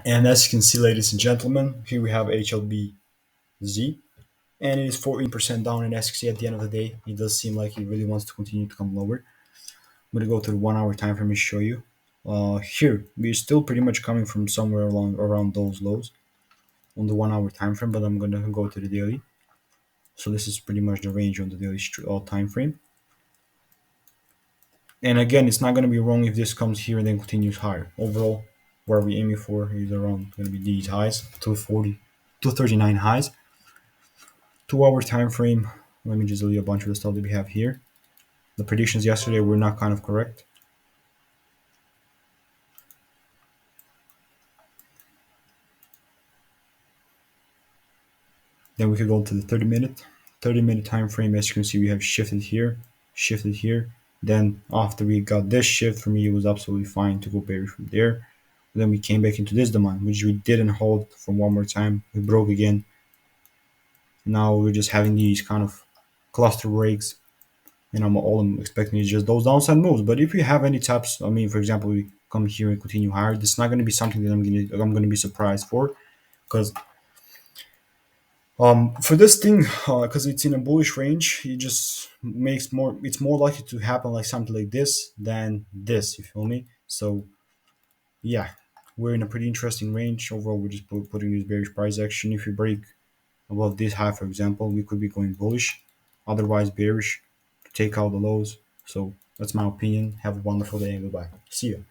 And as you can see, ladies and gentlemen, here we have HLBZ, and it is 14% down. And as you can see, at the end of the day, it does seem like it really wants to continue to come lower. I'm gonna go to the 1 hour time frame and show you. Here we're still pretty much coming from somewhere along around those lows on the 1 hour time frame, but I'm gonna go to the daily. So this is pretty much the range on the daily time frame. And again, it's not gonna be wrong if this comes here and then continues higher. Overall, where we're aiming for is around gonna be these highs, 240, 239 highs. 2 hour time frame. Let me just delete a bunch of the stuff that we have here. The predictions yesterday were not kind of correct. Then we could go to the 30 minute. 30-minute time frame. As you can see, we have shifted here, shifted here. Then after we got this shift, for me it was absolutely fine to go bearish from there. Then we came back into this demand, which we didn't hold for one more time. We broke again. Now we're just having these kind of cluster breaks, and I'm expecting is just those downside moves. But if we have any taps, I mean, for example, we come here and continue higher, this is not going to be something that I'm gonna be surprised for, because for this thing, because it's in a bullish range, it just makes more. It's more likely to happen like something like this than this. You feel me? So yeah, we're in a pretty interesting range overall. We're just putting this bearish price action. If we break above this high, for example, we could be going bullish. Otherwise, bearish to take out the lows. So that's my opinion. Have a wonderful day and goodbye. See you.